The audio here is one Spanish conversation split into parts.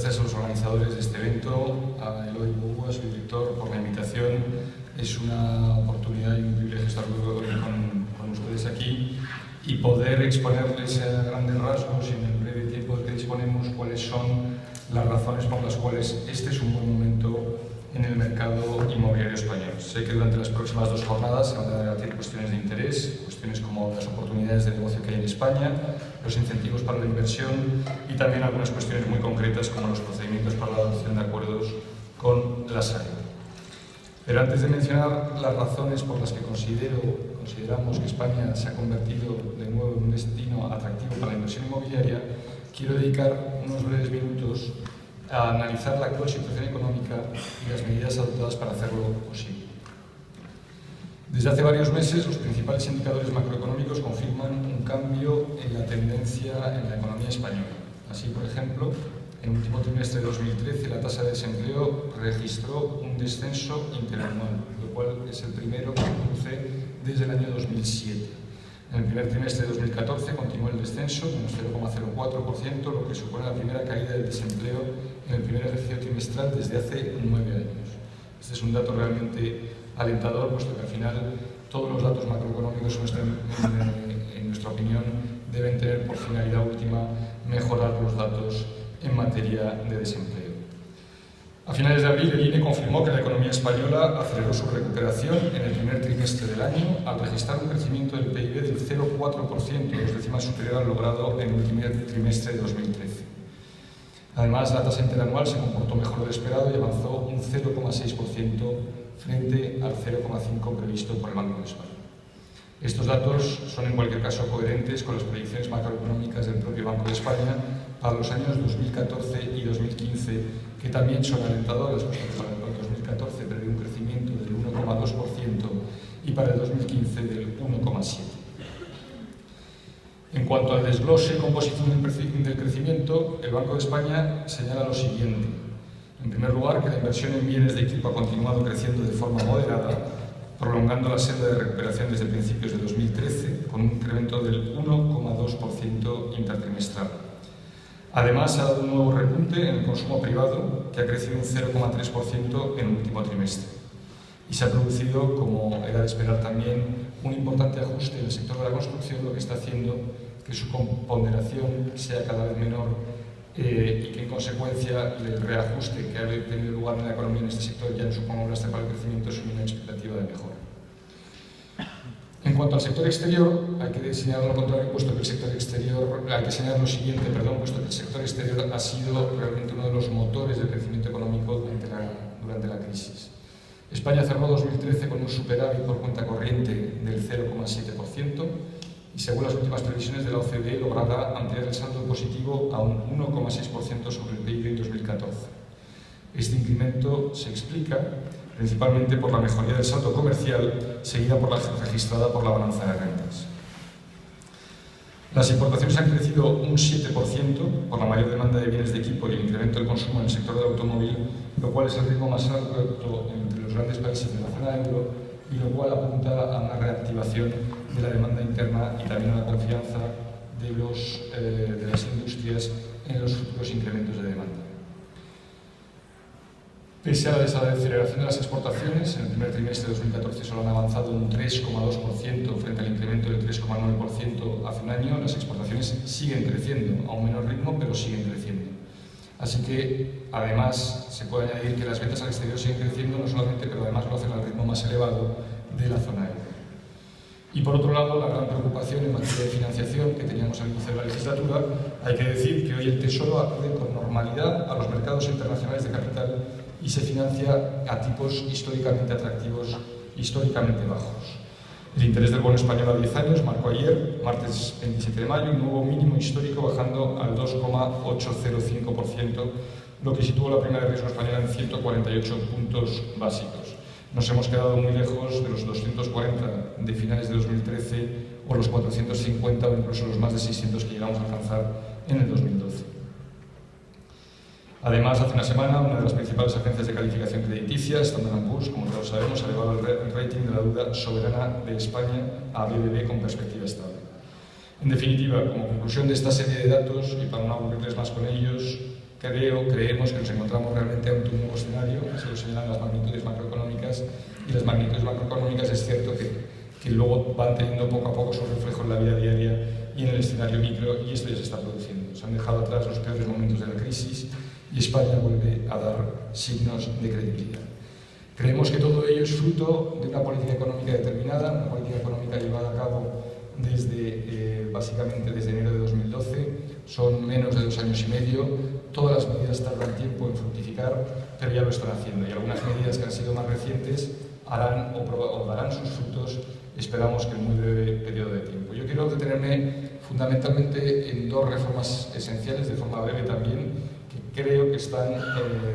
gracias a los organizadores de este evento, a Eloy Bouba, su director, por la invitación. Es una oportunidad y un privilegio estar hoy con ustedes aquí y poder exponerles a grandes rasgos y en el breve tiempo que disponemos cuáles son las razones por las cuales este es un buen momento en el mercado inmobiliario español. Sé que durante las próximas 2 jornadas se van a debatir cuestiones de interés, cuestiones como las oportunidades de negocio que hay en España, los incentivos para la inversión y también algunas cuestiones muy concretas como los procedimientos para la adopción de acuerdos con la SAE. Pero antes de mencionar las razones por las que consideramos que España se ha convertido de nuevo en un destino atractivo para la inversión inmobiliaria, quiero dedicar unos breves minutos a analizar la actual situación económica y las medidas adoptadas para hacerlo posible. Desde hace varios meses, los principales indicadores macroeconómicos confirman un cambio en la tendencia en la economía española. Así, por ejemplo, en el último trimestre de 2013 la tasa de desempleo registró un descenso interanual, lo cual es el primero que se produce desde el año 2007. En el primer trimestre de 2014 continuó el descenso, menos 0,04%, lo que supone la primera caída del desempleo en el primer ejercicio trimestral desde hace 9 años. Este es un dato realmente alentador, puesto que al final todos los datos macroeconómicos en nuestra opinión deben tener por finalidad última mejorar los datos en materia de desempleo. A finales de abril, el INE confirmó que la economía española aceleró su recuperación en el primer trimestre del año al registrar un crecimiento del PIB del 0,4%, 2 décimas superior al logrado en el primer trimestre de 2013. Además, la tasa interanual se comportó mejor de lo esperado y avanzó un 0,6% frente al 0,5% previsto por el Banco de España. Estos datos son en cualquier caso coherentes con las predicciones macroeconómicas del propio Banco de España para los años 2014 y 2015, que también son alentadoras, puesto que para el 2014 prevé un crecimiento del 1,2% y para el 2015 del 1,7%. En cuanto al desglose y composición del crecimiento, el Banco de España señala lo siguiente. En primer lugar, que la inversión en bienes de equipo ha continuado creciendo de forma moderada, prolongando la senda de recuperación desde principios de 2013, con un incremento del 1,2% intertrimestral. Además, ha dado un nuevo repunte en el consumo privado, que ha crecido un 0,3% en el último trimestre. Y se ha producido, como era de esperar también, un importante ajuste en el sector de la construcción, lo que está haciendo que su ponderación sea cada vez menor y que, en consecuencia, el reajuste que ha tenido lugar en la economía en este sector ya no suponga un lastre para el crecimiento, es una expectativa de mejora. En cuanto al sector exterior, hay que señalar lo contrario, puesto que el sector exterior, hay que señalar lo siguiente, puesto que el sector exterior ha sido realmente uno de los motores del crecimiento económico durante la crisis. España cerró 2013 con un superávit por cuenta corriente del 0,7% y, según las últimas previsiones de la OCDE, logrará ampliar el saldo positivo a un 1,6% sobre el PIB en 2014. Este incremento se explica principalmente por la mejoría del saldo comercial, seguida por la registrada por la balanza de rentas. Las importaciones han crecido un 7% por la mayor demanda de bienes de equipo y el incremento del consumo en el sector del automóvil, lo cual es el ritmo más alto entre los grandes países de la zona euro y lo cual apunta a una reactivación de la demanda interna y también a la confianza de las industrias en los futuros incrementos de demanda. Pese a la desaceleración de las exportaciones, en el primer trimestre de 2014 solo han avanzado un 3,2% frente al incremento del 3,9% hace un año. Las exportaciones siguen creciendo, a un menor ritmo, pero siguen creciendo. Así que, además, se puede añadir que las ventas al exterior siguen creciendo, no solamente, pero además lo hacen al ritmo más elevado de la zona euro. Y por otro lado, la gran preocupación en materia de financiación que teníamos al inicio de la legislatura, hay que decir que hoy el Tesoro acude con normalidad a los mercados internacionales de capital y se financia a tipos históricamente atractivos, históricamente bajos. El interés del bono español a 10 años marcó ayer, martes 27 de mayo, un nuevo mínimo histórico bajando al 2,805%, lo que situó la prima de riesgo española en 148 puntos básicos. Nos hemos quedado muy lejos de los 240 de finales de 2013 o los 450 o incluso los más de 600 que llegamos a alcanzar en el 2012. Además, hace una semana, una de las principales agencias de calificación crediticia, Standard & Poor's, como todos sabemos, ha elevado el rating de la deuda soberana de España a BBB con perspectiva estable. En definitiva, como conclusión de esta serie de datos, y para no aburrirles más con ellos, creemos que nos encontramos realmente ante un nuevo escenario, así lo señalan las magnitudes macroeconómicas, y las magnitudes macroeconómicas es cierto que luego van teniendo poco a poco su reflejo en la vida diaria y en el escenario micro, y esto ya se está produciendo. Se han dejado atrás los peores momentos de la crisis y España vuelve a dar signos de credibilidad. Creemos que todo ello es fruto de una política económica determinada, una política económica llevada a cabo básicamente desde enero de 2012, son menos de 2 años y medio, todas las medidas tardan tiempo en fructificar, pero ya lo están haciendo, y algunas medidas que han sido más recientes harán o darán sus frutos, esperamos que en muy breve periodo de tiempo. Yo quiero detenerme fundamentalmente en 2 reformas esenciales, de forma breve también, que creo que están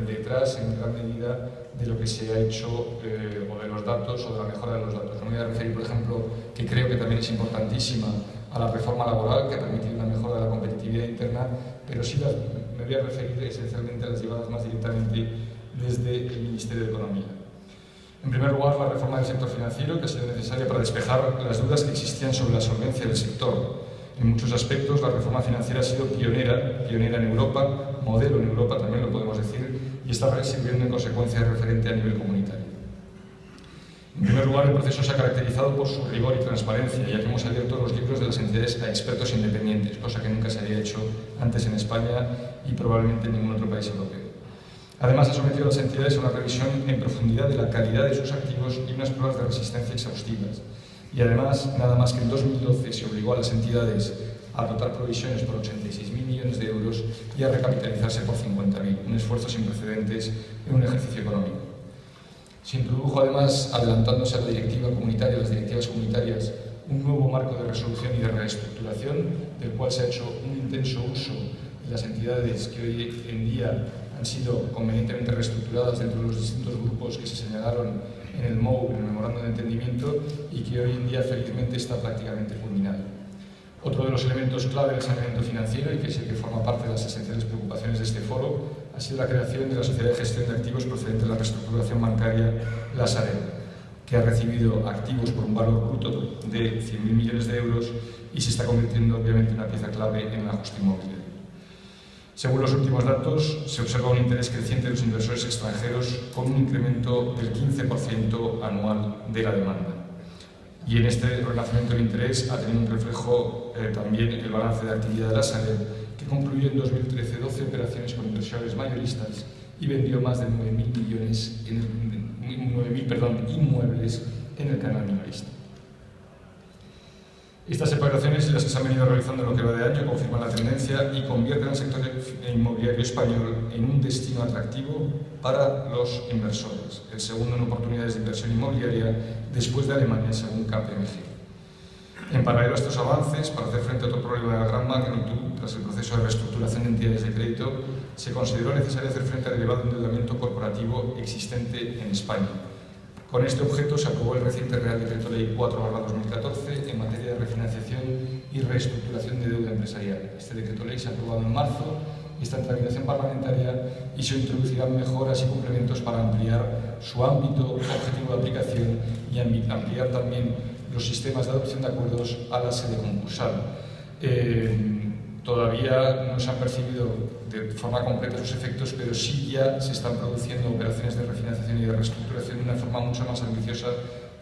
detrás en gran medida de lo que se ha hecho o de los datos o de la mejora de los datos. No me voy a referir, por ejemplo, que creo que también es importantísima, a la reforma laboral, que ha permitido una mejora de la competitividad interna, pero sí me voy a referir esencialmente a las llevadas más directamente desde el Ministerio de Economía. En primer lugar, la reforma del sector financiero, que ha sido necesaria para despejar las dudas que existían sobre la solvencia del sector. En muchos aspectos, la reforma financiera ha sido pionera en Europa, modelo en Europa también lo podemos decir, y está sirviendo en consecuencia de referente a nivel comunitario. En primer lugar, el proceso se ha caracterizado por su rigor y transparencia, ya que hemos abierto los libros de las entidades a expertos independientes, cosa que nunca se había hecho antes en España y probablemente en ningún otro país europeo. Además, ha sometido a las entidades a una revisión en profundidad de la calidad de sus activos y unas pruebas de resistencia exhaustivas. Y además, nada más que en 2012 se obligó a las entidades a dotar provisiones por 86.000 millones de euros y a recapitalizarse por 50.000, un esfuerzo sin precedentes en un ejercicio económico. Se introdujo además, adelantándose a la directiva comunitaria, las directivas comunitarias, un nuevo marco de resolución y de reestructuración, del cual se ha hecho un intenso uso en las entidades que hoy en día han sido convenientemente reestructuradas dentro de los distintos grupos que se señalaron en el MOU, en el Memorando de Entendimiento, y que hoy en día felizmente está prácticamente culminado. Otro de los elementos clave del saneamiento financiero, y que es el que forma parte de las esenciales preocupaciones de este foro, ha sido la creación de la Sociedad de Gestión de Activos procedente de la reestructuración bancaria, la Sareb, que ha recibido activos por un valor bruto de 100.000 millones de euros y se está convirtiendo obviamente en una pieza clave en el ajuste inmobiliario. Según los últimos datos, se observa un interés creciente de los inversores extranjeros con un incremento del 15% anual de la demanda. Y en este renacimiento del interés ha tenido un reflejo también el balance de actividad de la Sareb, que concluyó en 2013 12 operaciones con inversores mayoristas y vendió más de 9.000 inmuebles en el canal minorista. Estas operaciones, las que se han venido realizando en lo que va de año, confirman la tendencia y convierten al sector inmobiliario español en un destino atractivo para los inversores, el segundo en oportunidades de inversión inmobiliaria después de Alemania, según KPMG. En paralelo a estos avances, para hacer frente a otro problema de gran magnitud, tras el proceso de reestructuración de entidades de crédito, se consideró necesario hacer frente al elevado endeudamiento corporativo existente en España. Con este objeto se aprobó el reciente Real Decreto Ley 4/2014 en materia de refinanciación y reestructuración de deuda empresarial. Este decreto ley se ha aprobado en marzo, está en tramitación parlamentaria y se introducirán mejoras y complementos para ampliar su ámbito objetivo de aplicación y ampliar también los sistemas de adopción de acuerdos a la sede concursal. Todavía no se han percibido de forma completa sus efectos, pero sí ya se están produciendo operaciones de refinanciación y de reestructuración de una forma mucho más ambiciosa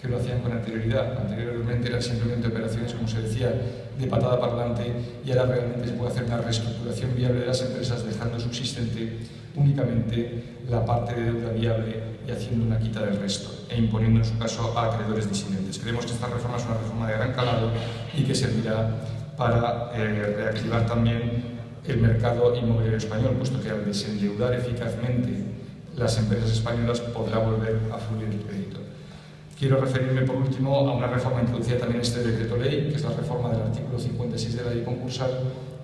que lo hacían con anterioridad. Anteriormente eran simplemente operaciones, como se decía, de patada para adelante, y ahora realmente se puede hacer una reestructuración viable de las empresas, dejando subsistente únicamente la parte de deuda viable y haciendo una quita del resto, e imponiendo en su caso a acreedores disidentes. Creemos que esta reforma es una reforma de gran calado y que servirá para reactivar también el mercado inmobiliario español, puesto que al desendeudar eficazmente las empresas españolas podrá volver a fluir el crédito. Quiero referirme por último a una reforma introducida también en este decreto ley, que es la reforma del artículo 56 de la ley concursal,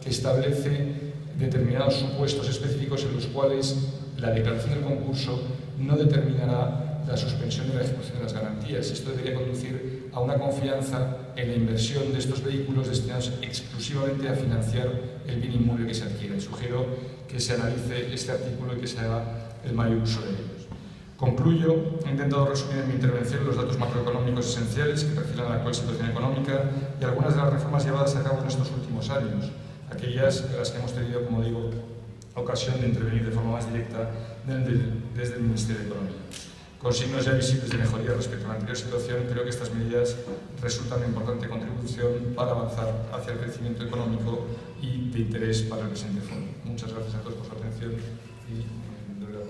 que establece determinados supuestos específicos en los cuales la declaración del concurso no determinará la suspensión de la ejecución de las garantías. Esto debería conducir a una confianza en la inversión de estos vehículos destinados exclusivamente a financiar el bien inmueble que se adquiere. Sugiero que se analice este artículo y que se haga el mayor uso de ellos. Concluyo. He intentado resumir en mi intervención los datos macroeconómicos esenciales que perfilan la actual situación económica y algunas de las reformas llevadas a cabo en estos últimos años, aquellas en las que hemos tenido, como digo, ocasión de intervenir de forma más directa desde el Ministerio de Economía. Con signos ya visibles de mejoría respecto a la anterior situación, creo que estas medidas resultan una importante contribución para avanzar hacia el crecimiento económico y de interés para el presente fondo. Muchas gracias a todos por su atención y de verdad.